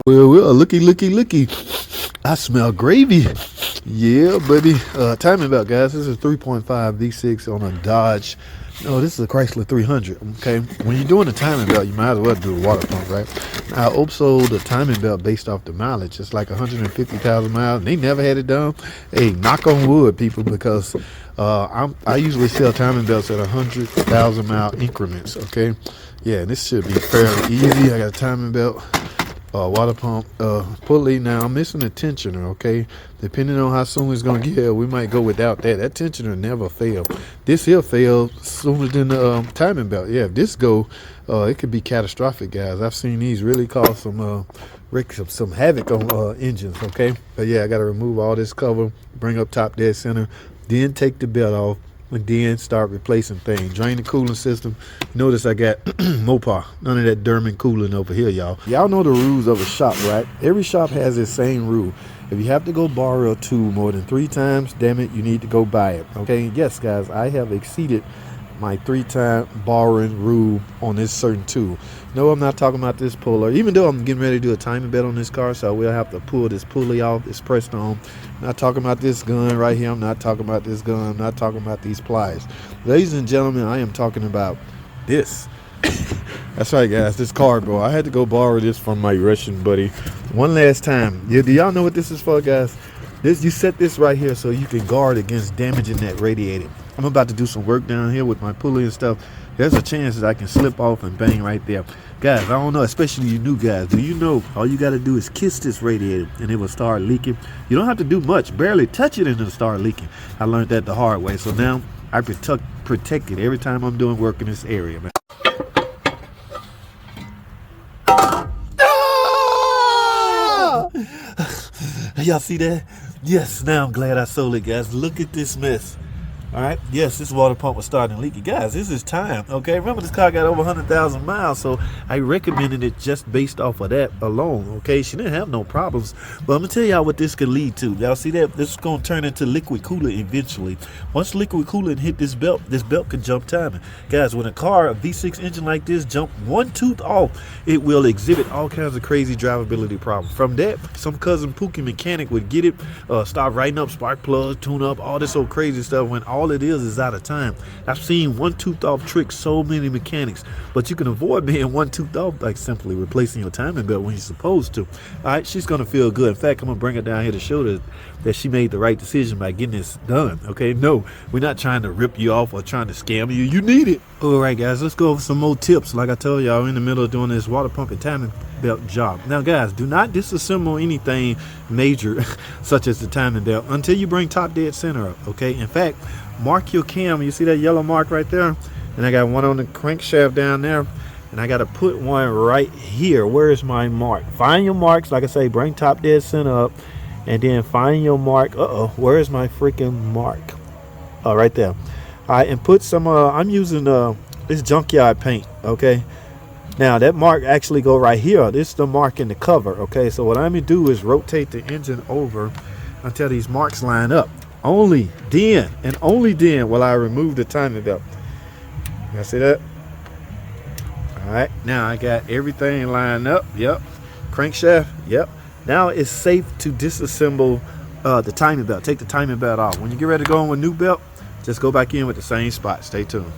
Well, looky. I smell gravy. Yeah, buddy. Timing belt, guys. This is 3.5 V6 on a Dodge. No, this is a Chrysler 300. Okay, when you're doing a timing belt, you might as well do a water pump, right? Now, also the timing belt based off the mileage. It's like 150,000 miles. They never had it done. Hey, knock on wood, people, because I usually sell timing belts at 100,000 mile increments. Okay, yeah, this should be fairly easy. I got a timing belt. Water pump, pulley. Now I'm missing a tensioner. Okay, depending on how soon it's gonna get, we might go without that. That tensioner never fail. This here failed sooner than the timing belt. Yeah, if this go, it could be catastrophic, guys. I've seen these really cause some havoc on engines. Okay, but yeah, I got to remove all this cover, bring up top dead center, then take the belt off, and then start replacing things. Drain the cooling system. Notice I got Mopar. None of that Derman cooling over here, y'all. Y'all know the rules of a shop, right? Every shop has its same rule. If you have to go borrow a tool more than 3 times, damn it, you need to go buy it. Okay, yes, guys, I have exceeded my 3-time borrowing rule on this certain tool. No, I'm not talking about this puller, even though I'm getting ready to do a timing belt on this car, so we'll have to pull this pulley off. It's pressed on. I'm not talking about this gun right here. I'm not talking about this gun. I'm not talking about these pliers. Ladies and gentlemen, I am talking about this. That's right, guys, this cardboard. I had to go borrow this from my Russian buddy one last time. Yeah, do y'all know what this is for, guys? You set this right here so you can guard against damaging that radiator. I'm about to do some work down here with my pulley and stuff. There's a chance that I can slip off and bang right there. Guys, I don't know, especially you new guys. Do you know all you got to do is kiss this radiator and it will start leaking? You don't have to do much. Barely touch it and it'll start leaking. I learned that the hard way. So now I protect it every time I'm doing work in this area, man. Y'all see that? Yes, now I'm glad I sold it, guys. Look at this mess. All right, yes, this water pump was starting leaking. Guys, this is time, okay? Remember, this car got over 100,000 miles, so I recommended it just based off of that alone, okay? She didn't have no problems, but I'm gonna tell y'all what this could lead to. Y'all see that? This is gonna turn into liquid coolant eventually. Once liquid coolant hit this belt could jump timing. Guys, when a car, a V6 engine like this, jump one tooth off, it will exhibit all kinds of crazy drivability problems. From that, some cousin Pookie mechanic would get it, start writing up spark plugs, tune up, all this old crazy stuff when all it is out of time. I've seen one tooth off tricks so many mechanics, but you can avoid being one tooth off by simply replacing your timing belt when you're supposed to. All right, she's gonna feel good. In fact, I'm gonna bring her down here to show her that she made the right decision by getting this done. Okay, no, we're not trying to rip you off or trying to scam you. You need it. All right, guys, let's go over some more tips. Like I told y'all, in the middle of doing this water pump and timing belt job. Now, guys, do not disassemble anything major such as the timing belt until you bring top dead center up. Okay, in fact, mark your cam. You see that yellow mark right there? And I got one on the crankshaft down there, and I got to put one right here. Where is my mark? Find your marks. Like I say, bring top dead center up, and then find your mark. Where is my freaking mark? Oh, right there. All right, and put some I'm using this junkyard paint. Okay, now that mark actually go right here. This is the mark in the cover. Okay, so what I'm gonna do is rotate the engine over until these marks line up. Only then and only then will I remove the timing belt. You see that? All right, now I got everything lined up. Yep. Crankshaft. Yep. Now it's safe to disassemble the timing belt. Take the timing belt off. When you get ready to go on with a new belt, just go back in with the same spot. Stay tuned.